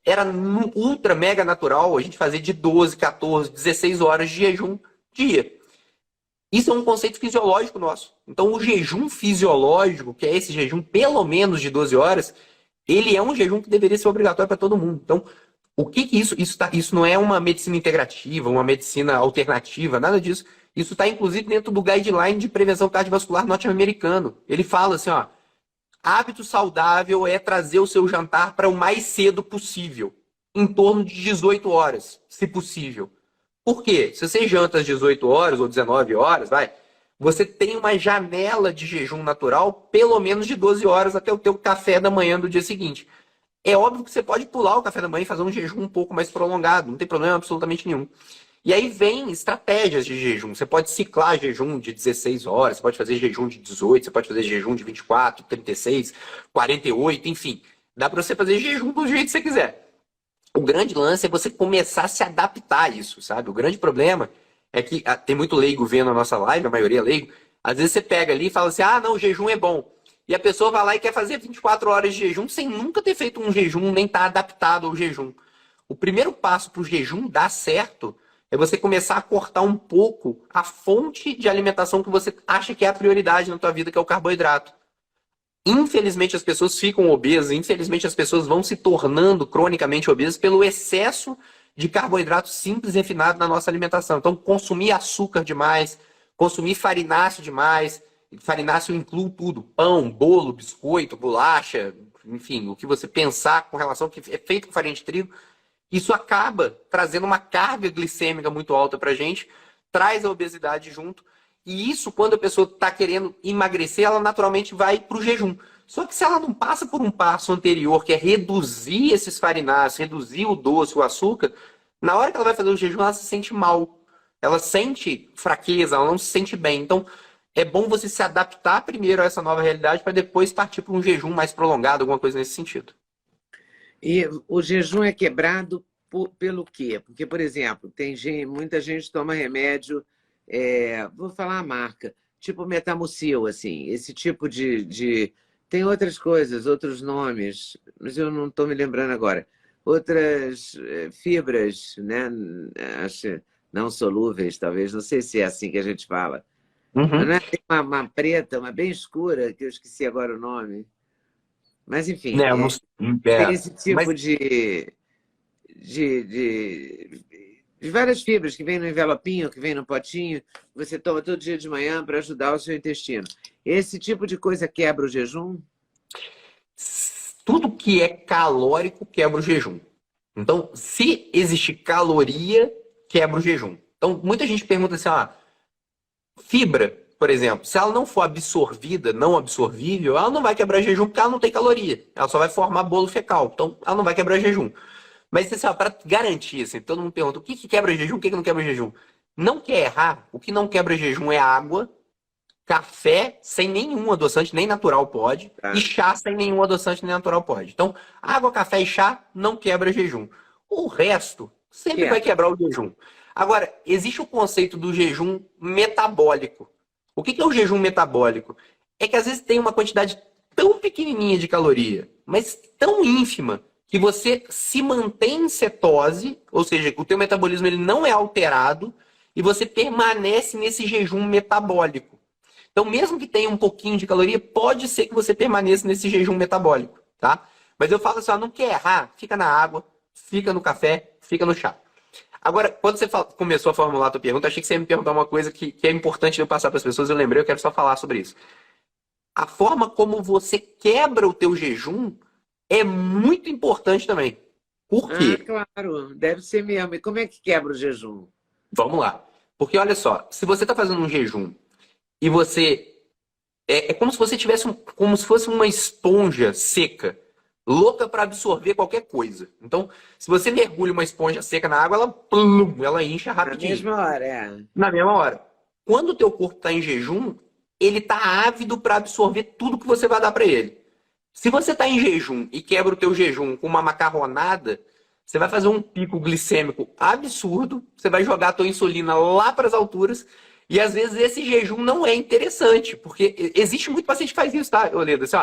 era ultra mega natural a gente fazer de 12, 14, 16 horas de jejum dia. Isso é um conceito fisiológico nosso. Então, o jejum fisiológico, que é esse jejum pelo menos de 12 horas, ele é um jejum que deveria ser obrigatório para todo mundo. Então, o que que isso não é uma medicina integrativa, uma medicina alternativa, nada disso. Isso está, inclusive, dentro do guideline de prevenção cardiovascular norte-americano. Ele fala assim, ó, hábito saudável é trazer o seu jantar para o mais cedo possível, em torno de 18 horas, se possível. Por quê? Se você janta às 18 horas ou 19 horas, você tem uma janela de jejum natural pelo menos de 12 horas até o teu café da manhã do dia seguinte. É óbvio que você pode pular o café da manhã e fazer um jejum um pouco mais prolongado, não tem problema absolutamente nenhum. E aí vem estratégias de jejum. Você pode ciclar jejum de 16 horas, você pode fazer jejum de 18, você pode fazer jejum de 24, 36, 48, enfim. Dá para você fazer jejum do jeito que você quiser. O grande lance é você começar a se adaptar a isso, sabe? O grande problema é que tem muito leigo vendo a nossa live, a maioria é leigo. Às vezes você pega ali e fala assim, ah, não, o jejum é bom. E a pessoa vai lá e quer fazer 24 horas de jejum sem nunca ter feito um jejum, nem estar adaptado ao jejum. O primeiro passo para o jejum dar certo é você começar a cortar um pouco a fonte de alimentação que você acha que é a prioridade na tua vida, que é o carboidrato. Infelizmente as pessoas ficam obesas, infelizmente as pessoas vão se tornando cronicamente obesas pelo excesso de carboidrato simples e refinado na nossa alimentação. Então, consumir açúcar demais, consumir farináceo demais, farináceo inclui tudo, pão, bolo, biscoito, bolacha, enfim, o que você pensar com relação ao que é feito com farinha de trigo, isso acaba trazendo uma carga glicêmica muito alta para a gente, traz a obesidade junto. E isso, quando a pessoa está querendo emagrecer, ela naturalmente vai para o jejum. Só que se ela não passa por um passo anterior, que é reduzir esses farináceos, reduzir o doce, o açúcar, na hora que ela vai fazer o jejum, ela se sente mal. Ela sente fraqueza, ela não se sente bem. Então, é bom você se adaptar primeiro a essa nova realidade para depois partir para um jejum mais prolongado, alguma coisa nesse sentido. E o jejum é quebrado pelo quê? Porque, por exemplo, muita gente toma remédio, vou falar a marca, tipo Metamucil, assim, esse tipo de... Tem outras coisas, outros nomes, mas eu não estou me lembrando agora. Outras fibras, né? Acho, não solúveis, talvez, não sei se é assim que a gente fala. Mas Uhum. não é? Tem uma preta, uma bem escura, que eu esqueci agora o nome. Mas, enfim, Né, eu não, tem é, esse mas tipo de várias fibras que vem no envelopinho, que vem no potinho, você toma todo dia de manhã para ajudar o seu intestino. Esse tipo de coisa quebra o jejum? tudo que é calórico quebra o jejum. Então, se existe caloria, quebra o jejum. Então, muita gente pergunta assim, fibra, por exemplo, se ela não for absorvida, não absorvível, ela não vai quebrar jejum porque ela não tem caloria. Ela só vai formar bolo fecal. Então, ela não vai quebrar jejum. Mas, assim, para garantir, assim, todo mundo pergunta, o que que quebra jejum, o que que não quebra jejum? Não quer errar, o que não quebra jejum é água, café sem nenhum adoçante, nem natural pode, e Tá, chá sem nenhum adoçante, nem natural pode. Então, água, café e chá não quebra jejum. O resto sempre vai quebra. quebrar o jejum. Agora, existe o conceito do jejum metabólico. O que que é o jejum metabólico? É que às vezes tem uma quantidade tão pequenininha de caloria, mas tão ínfima, que você se mantém em cetose, ou seja, o teu metabolismo ele não é alterado, e você permanece nesse jejum metabólico. Então, mesmo que tenha um pouquinho de caloria, pode ser que você permaneça nesse jejum metabólico, tá? Mas eu falo assim, não quer errar, fica na água, fica no café, fica no chá. Agora, quando você começou a formular a tua pergunta, achei que você ia me perguntar uma coisa que é importante eu passar para as pessoas, eu lembrei, eu quero só falar sobre isso. A forma como você quebra o teu jejum é muito importante também. Por Ah, quê? claro, deve ser mesmo. E como é que quebra o jejum? Vamos lá. Porque olha só, se você está fazendo um jejum e você é como se você tivesse como se fosse uma esponja seca, louca para absorver qualquer coisa. Então, se você mergulha uma esponja seca na água, ela, plum, ela incha Na rapidinho, mesma hora, é. na mesma hora. Quando o teu corpo está em jejum, ele está ávido para absorver tudo que você vai dar para ele. Se você está em jejum e quebra o teu jejum com uma macarronada, você vai fazer um pico glicêmico absurdo, você vai jogar a tua insulina lá para as alturas, e às vezes esse jejum não é interessante, porque existe muito paciente que faz isso, tá, Oleda? Assim,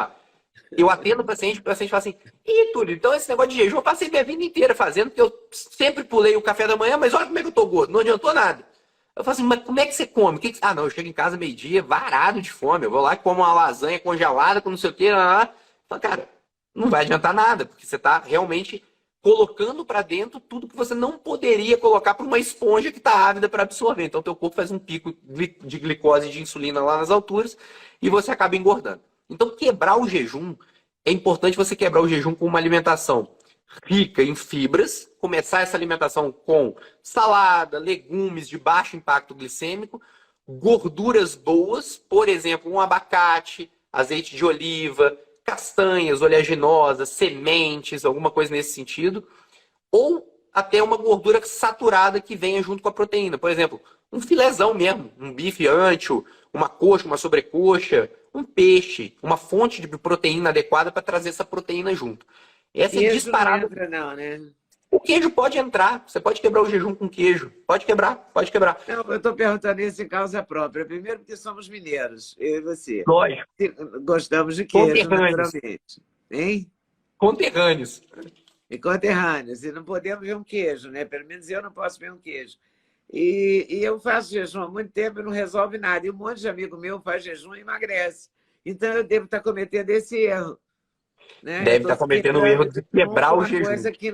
Eu atendo o paciente fala assim, ih, Túlio, então esse negócio de jejum eu passei minha vida inteira fazendo, porque eu sempre pulei o café da manhã, mas olha como é que eu tô gordo, não adiantou nada. Eu falo assim, mas como é que você come? Ah, não, eu chego em casa meio-dia, varado de fome, eu vou lá e como uma lasanha congelada com não sei o que, lá. Eu falo, cara, não vai adiantar nada, porque você tá realmente colocando para dentro tudo que você não poderia colocar para uma esponja que está ávida para absorver. Então, teu corpo faz um pico de glicose e de insulina lá nas alturas e você acaba engordando. Então, quebrar o jejum, é importante você quebrar o jejum com uma alimentação rica em fibras, começar essa alimentação com salada, legumes de baixo impacto glicêmico, gorduras boas, por exemplo, um abacate, azeite de oliva, castanhas oleaginosas, sementes, alguma coisa nesse sentido, ou até uma gordura saturada que venha junto com a proteína. Por exemplo, um filézão mesmo, um bife ancho, uma coxa, uma sobrecoxa, um peixe, uma fonte de proteína adequada para trazer essa proteína junto. Essa é Queijo não disparada. entra, não, né? O queijo pode entrar, você pode quebrar o jejum com queijo. Pode quebrar, pode quebrar. Não, eu estou perguntando isso em causa própria. Primeiro, porque somos mineiros, eu e você. Lógico. Gostamos de queijo, Conterrâneos. naturalmente. Hein? Conterrâneos. E conterrâneos. E não podemos ver um queijo, né? Pelo menos eu não posso ver um queijo. E eu faço jejum há muito tempo e não resolve nada. E um monte de amigo meu faz jejum e emagrece. Então, eu devo estar cometendo esse erro. Né? Deve estar cometendo o erro de quebrar o jejum. Uma coisa que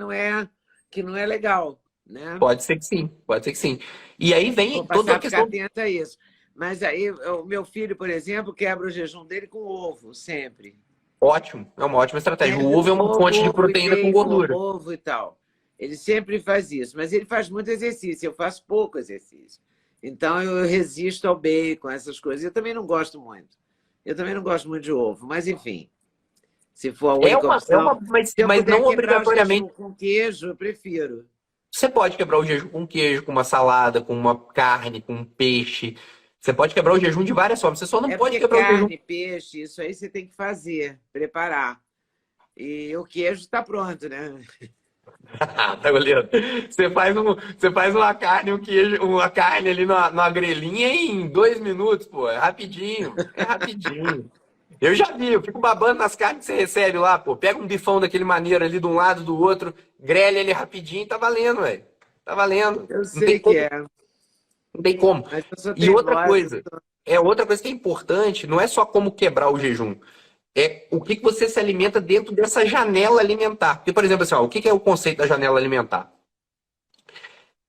não é legal. Né? Pode ser que sim, pode ser que sim. E aí vem Vou toda passar a a ficar questão. atenta a isso. Mas aí, o meu filho, por exemplo, quebra o jejum dele com ovo, sempre. Ótimo, é uma ótima estratégia. O Sempre ovo é uma fonte de ovo e proteína com bacon, gordura. ovo e tal. Ele sempre faz isso, mas ele faz muito exercício, eu faço pouco exercício. Então eu resisto ao bacon, essas coisas. Eu também não gosto muito. Eu também não gosto muito de ovo, mas enfim, se for a única opção. Mas, Se eu mas puder não quebrar o jejum obrigatoriamente. com queijo, eu prefiro. Você pode quebrar o jejum com queijo, com uma salada, com uma carne, com um peixe. Você pode quebrar o jejum de várias formas. Você só não É pode porque quebrar o jejum. carne, peixe, isso aí você tem que fazer, preparar. E o queijo está pronto, né? Tá olhando? Você faz uma carne, um queijo, uma carne ali numa grelhinha em 2 minutos, pô. É rapidinho. É rapidinho. Eu já vi, eu fico babando nas carnes que você recebe lá, pô. Pega um bifão daquele maneiro ali de um lado do outro, grelha ele rapidinho, tá valendo, velho. Tá valendo. Eu Não tem sei que como. é, Não tem como. mas eu sou E outra teimosa. coisa, outra coisa que é importante, não é só como quebrar o jejum, é o que você se alimenta dentro dessa janela alimentar. Porque, por exemplo, assim, ó, o que é o conceito da janela alimentar?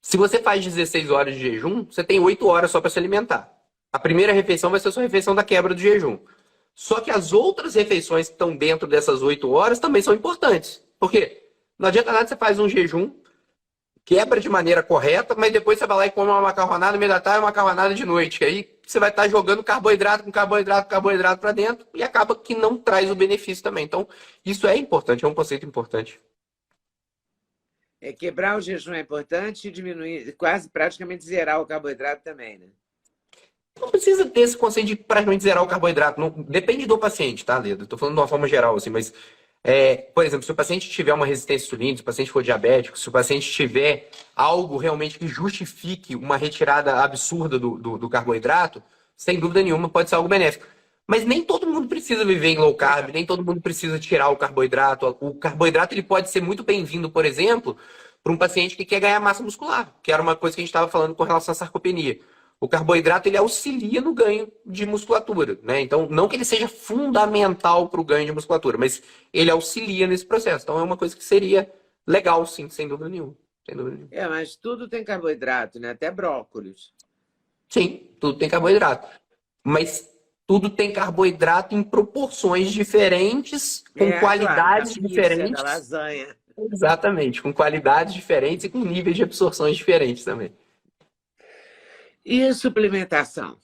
Se você faz 16 horas de jejum, você tem 8 horas só para se alimentar. A primeira refeição vai ser a sua refeição da quebra do jejum. Só que as outras refeições que estão dentro dessas 8 horas também são importantes. Por quê? Não adianta nada você faz um jejum, quebra de maneira correta, mas depois você vai lá e come uma macarronada no meio da tarde e uma macarronada de noite. Que aí você vai estar jogando carboidrato com carboidrato, carboidrato para dentro e acaba que não traz o benefício também. Então, isso é importante, é um conceito importante. É, quebrar o jejum é importante e diminuir, quase praticamente zerar o carboidrato também, né? Não precisa ter esse conceito de praticamente zerar o carboidrato. Não, depende do paciente, tá, Leda? Estou falando de uma forma geral, assim, mas, por exemplo, se o paciente tiver uma resistência insulínica, se o paciente for diabético, se o paciente tiver algo realmente que justifique uma retirada absurda do carboidrato, sem dúvida nenhuma pode ser algo benéfico. Mas nem todo mundo precisa viver em low carb, nem todo mundo precisa tirar o carboidrato. O carboidrato ele pode ser muito bem-vindo, por exemplo, para um paciente que quer ganhar massa muscular, que era uma coisa que a gente estava falando com relação à sarcopenia. O carboidrato ele auxilia no ganho de musculatura, né? Então, não que ele seja fundamental para o ganho de musculatura, mas ele auxilia nesse processo. Então, é uma coisa que seria legal, sim, sem dúvida nenhuma. Sem dúvida nenhuma. É, mas tudo tem carboidrato, né? Até brócolis. Sim, tudo tem carboidrato. Mas tudo tem carboidrato em proporções diferentes, com Claro, da qualidades pizza, diferentes. da lasanha. Exatamente, com qualidades diferentes e com níveis de absorções diferentes também. E suplementação?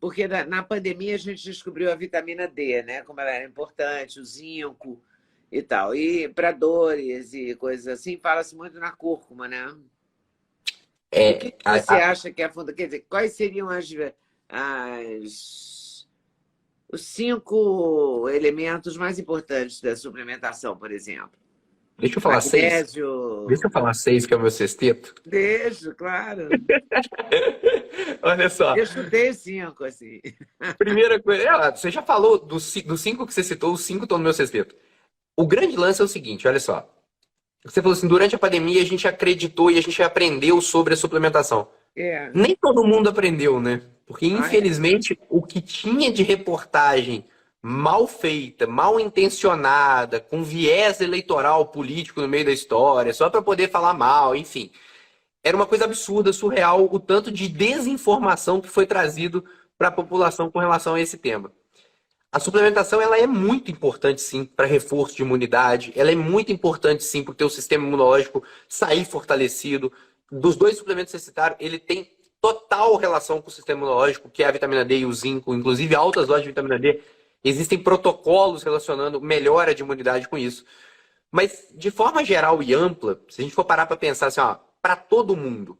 Porque na pandemia a gente descobriu a vitamina D, né? Como ela era importante, o zinco e tal. E para dores e coisas assim, fala-se muito na cúrcuma, né? O que É, você acha que é fundamental? Quer dizer, quais seriam os 5 elementos mais importantes da suplementação, por exemplo? Deixa eu falar 6. Magnésio. Deixa eu falar 6, que é o meu sexteto. Deixo, claro. Olha só. Eu chutei 5, assim. Primeira coisa. Você já falou dos 5 que você citou, os 5 estão no meu sexteto. O grande lance é o seguinte, olha só. Você falou assim, durante a pandemia a gente acreditou e a gente aprendeu sobre a suplementação. É. Nem todo mundo aprendeu, né? Porque, Ah, é? infelizmente, o que tinha de reportagem mal feita, mal intencionada, com viés eleitoral político no meio da história, só para poder falar mal, enfim. Era uma coisa absurda, surreal, o tanto de desinformação que foi trazido para a população com relação a esse tema. A suplementação ela é muito importante, sim, para reforço de imunidade. Ela é muito importante, sim, para o teu sistema imunológico sair fortalecido. Dos 2 suplementos que você citaram, ele tem total relação com o sistema imunológico, que é a vitamina D e o zinco, inclusive altas doses de vitamina D. Existem protocolos relacionando melhora de imunidade com isso. Mas, de forma geral e ampla, se a gente for parar para pensar assim, para todo mundo,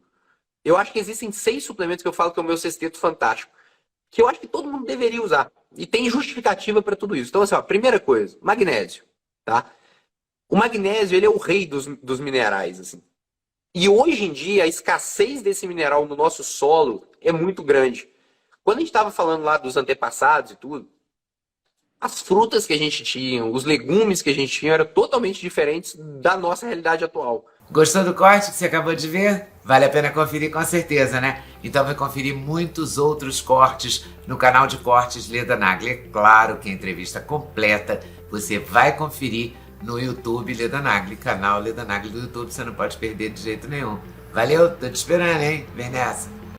eu acho que existem 6 suplementos que eu falo que é o meu sexteto fantástico, que eu acho que todo mundo deveria usar. E tem justificativa para tudo isso. Então, assim, primeira coisa, magnésio, tá? O magnésio, ele é o rei dos minerais, assim. E hoje em dia, a escassez desse mineral no nosso solo é muito grande. Quando a gente estava falando lá dos antepassados e tudo, as frutas que a gente tinha, os legumes que a gente tinha eram totalmente diferentes da nossa realidade atual. Gostou do corte que você acabou de ver? Vale a pena conferir com certeza, né? Então vai conferir muitos outros cortes no canal de cortes Leda Nagli. É claro que a entrevista completa você vai conferir no YouTube Leda Nagli, canal Leda Nagli do YouTube, você não pode perder de jeito nenhum. Valeu, tô te esperando, hein? Vem nessa!